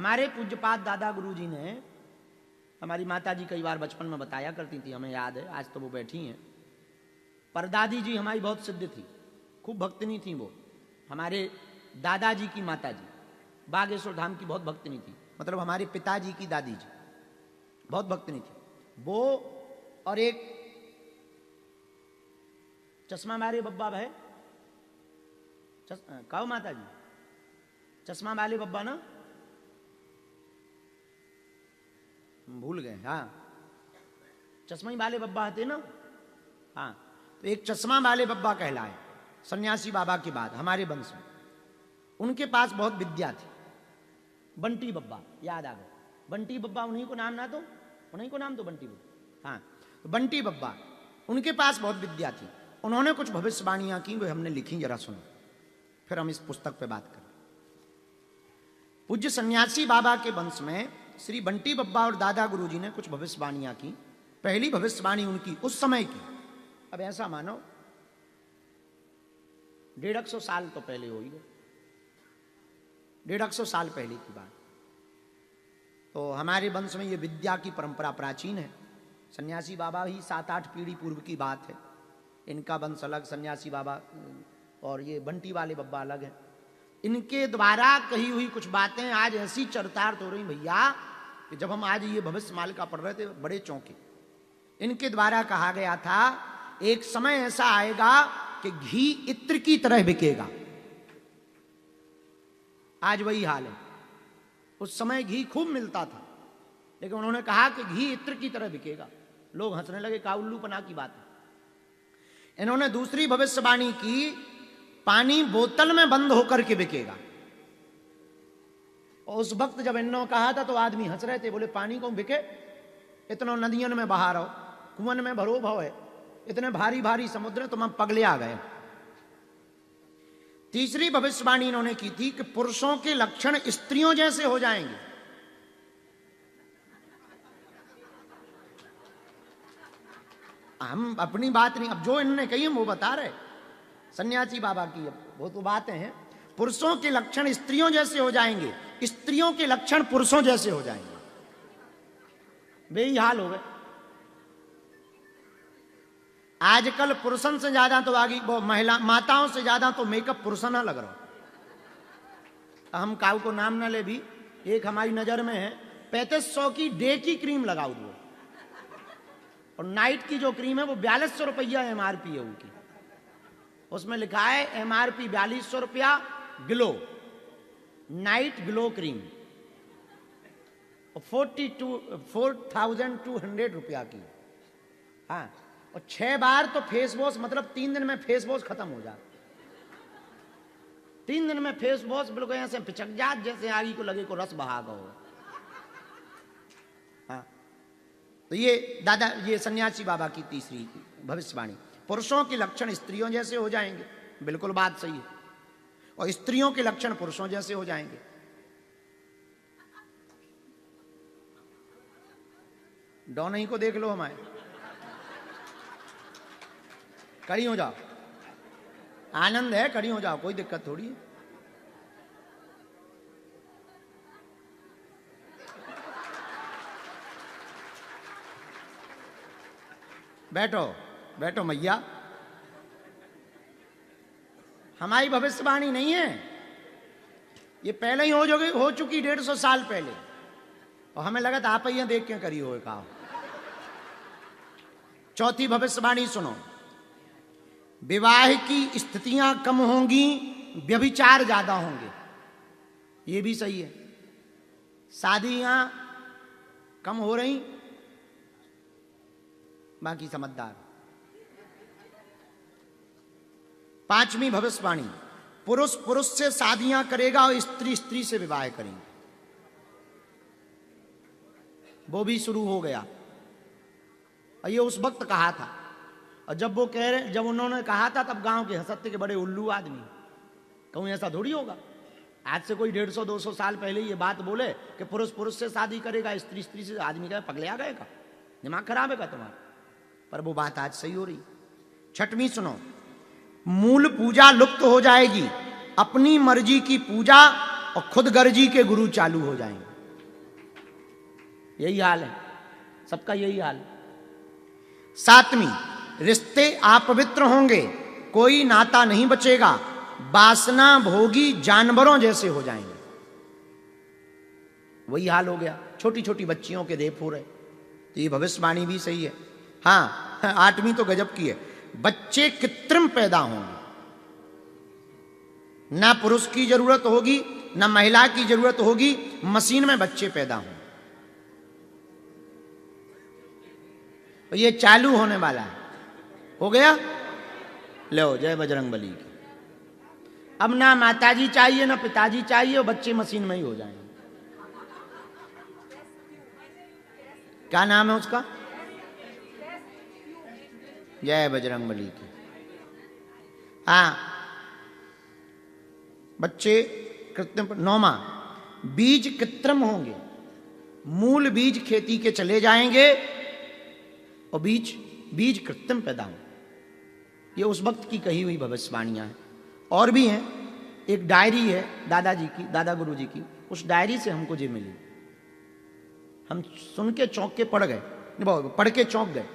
हमारे पूज्यपाद दादा गुरु जी ने, हमारी माता जी कई बार बचपन में बताया करती थी, हमें याद है, आज तो वो बैठी हैं। परदादी जी हमारी बहुत सिद्ध थी, खूब भक्तिनी थी वो। हमारे दादाजी की माता जी बागेश्वर धाम की बहुत भक्तिनी थी, मतलब हमारे पिताजी की दादी जी बहुत भक्तिनी थी वो। और एक चश्मा वाले बब्बा है, कहो माता जी, चश्मा वाले बब्बा ना, भूल गए, हाँ चश्मा वाले बब्बा थे ना, हाँ। तो एक चश्मा वाले बब्बा कहलाए सन्यासी बाबा के बाद हमारे वंश में। उनके पास बहुत विद्या थी। बंटी बब्बा, याद आ गया, बंटी बब्बा उन्हीं को नाम, ना तो उन्हीं को नाम तो बंटी बब्बा, हाँ। तो बंटी बब्बा, उनके पास बहुत विद्या थी। उन्होंने कुछ भविष्यवाणियां की, वो हमने लिखी, जरा सुनो, फिर हम इस पुस्तक पे बात करें। पूज्य सन्यासी बाबा के वंश में श्री बंटी बब्बा और दादा गुरु जी ने कुछ भविष्यवाणियां की। पहली भविष्यवाणी उनकी उस समय की, अब ऐसा मानो 150 साल तो पहले हो ही गए, 150 साल पहले की बात। तो हमारे वंश में ये विद्या की परंपरा प्राचीन है। सन्यासी बाबा ही 7-8 पीढ़ी पूर्व की बात है। इनका वंश अलग, सन्यासी बाबा और ये बंटी वाले बब्बा अलग है। इनके द्वारा कही हुई कुछ बातें आज ऐसी चरितार्थ हो रही भैया कि जब हम आज ये भविष्य मालिका पढ़ रहे थे बड़े चौंके। इनके द्वारा कहा गया था एक समय ऐसा आएगा कि घी इत्र की तरह बिकेगा। आज वही हाल है। उस समय घी खूब मिलता था, लेकिन उन्होंने कहा कि घी इत्र की तरह बिकेगा। लोग हंसने लगे, का उल्लूपना की बात है। इन्होंने दूसरी भविष्यवाणी की, पानी बोतल में बंद होकर के बिकेगा। और उस वक्त जब इन्होंने कहा था तो आदमी हंस रहे थे, बोले पानी को बिके, इतना नदियन में बहा रहो, कुआं में भरो भव है, इतने भारी भारी समुद्र, तुम पगले आ गए। तीसरी भविष्यवाणी इन्होंने की थी कि पुरुषों के लक्षण स्त्रियों जैसे हो जाएंगे। हम अपनी बात नहीं, अब जो इन्होंने कही हम वो बता रहे, सन्यासी बाबा की वो तो बातें हैं। पुरुषों के लक्षण स्त्रियों जैसे हो जाएंगे, स्त्रियों के लक्षण पुरुषों जैसे हो जाएंगे। बेही हाल हो गए। आजकल पुरुषों से ज्यादा तो आगे वो महिला माताओं से ज्यादा तो मेकअप पुरुषों ना लग रहा। हम काऊ को नाम ना ले भी, एक हमारी नजर में है 3500 की डे की क्रीम लगाओ दो, और नाइट की जो क्रीम है वो 4200 रुपया MRP है उनकी। उसमेमें लिखा है MRP 4200 रुपया, ग्लो नाइट ग्लो क्रीम, और 4200 रुपया की, हाँ। और 6 बार तो फेस वॉश, मतलब 3 दिन में फेस वॉश खत्म हो जाता। 3 दिन में फेस वॉश बिल्कुल ऐसे पिचक जात जैसे आगी को लगे को रस बहा गो। हाँ, तो ये दादा, ये सन्यासी बाबा की तीसरी भविष्यवाणी, पुरुषों के लक्षण स्त्रियों जैसे हो जाएंगे। बिल्कुल बात सही है। और स्त्रियों के लक्षण पुरुषों जैसे हो जाएंगे। डॉनही को देख लो, हमारे खड़ी हो जाओ, आनंद है, खड़ी हो जाओ, कोई दिक्कत थोड़ी है। बैठो बैठो मैया, हमारी भविष्यवाणी नहीं है, ये पहले ही हो चुकी 150 साल पहले। और हमें लगा था आप ही देख के करी हो कहा। चौथी भविष्यवाणी सुनो, विवाह की स्थितियां कम होंगी, व्यभिचार ज्यादा होंगे। ये भी सही है, शादियां कम हो रही, बाकी समझदार। पांचवी भविष्यवाणी, पुरुष पुरुष से शादियां करेगा और स्त्री स्त्री से विवाह करेंगे। वो भी शुरू हो गया। और ये उस वक्त कहा था, और जब वो कह रहे, जब उन्होंने कहा था तब गांव के हंसते के बड़े उल्लू आदमी, कहूं ऐसा थोड़ी होगा। आज से कोई 150-200 साल पहले ये बात बोले कि पुरुष पुरुष से शादी करेगा, स्त्री स्त्री से, आदमी का पगले आ गएगा, दिमाग खराब है का तुम्हारा। पर वो बात आज सही हो रही। छठवीं सुनो, मूल पूजा लुप्त हो जाएगी, अपनी मर्जी की पूजा और खुद गर्जी के गुरु चालू हो जाएंगे। यही हाल है, सबका यही हाल है। सातवीं, रिश्ते अपवित्र होंगे, कोई नाता नहीं बचेगा, वासना भोगी जानवरों जैसे हो जाएंगे। वही हाल हो गया, छोटी छोटी बच्चियों के रेप हो रहे। तो ये भविष्यवाणी भी सही है। हाँ, आठवीं तो गजब की है, बच्चे कृत्रिम पैदा होंगे, ना पुरुष की जरूरत होगी ना महिला की जरूरत होगी, मशीन में बच्चे पैदा होंगे। तो ये चालू होने वाला है, हो गया। लो, जय बजरंगबली की। अब ना माताजी चाहिए ना पिताजी चाहिए, और बच्चे मशीन में ही हो जाएंगे। क्या नाम है उसका? जय बजरंगबली की। हाँ, बच्चे कृत्रिम। नौमा, बीज कृत्रिम होंगे, मूल बीज खेती के चले जाएंगे और बीज कृत्रिम पैदा होंगे। ये उस वक्त की कही हुई भविष्यवाणियां हैं। और भी हैं, एक डायरी है दादाजी की, दादा गुरु जी की, उस डायरी से हमको ये मिली। हम सुन के चौंक के पढ़ गए, पढ़ के चौंक गए।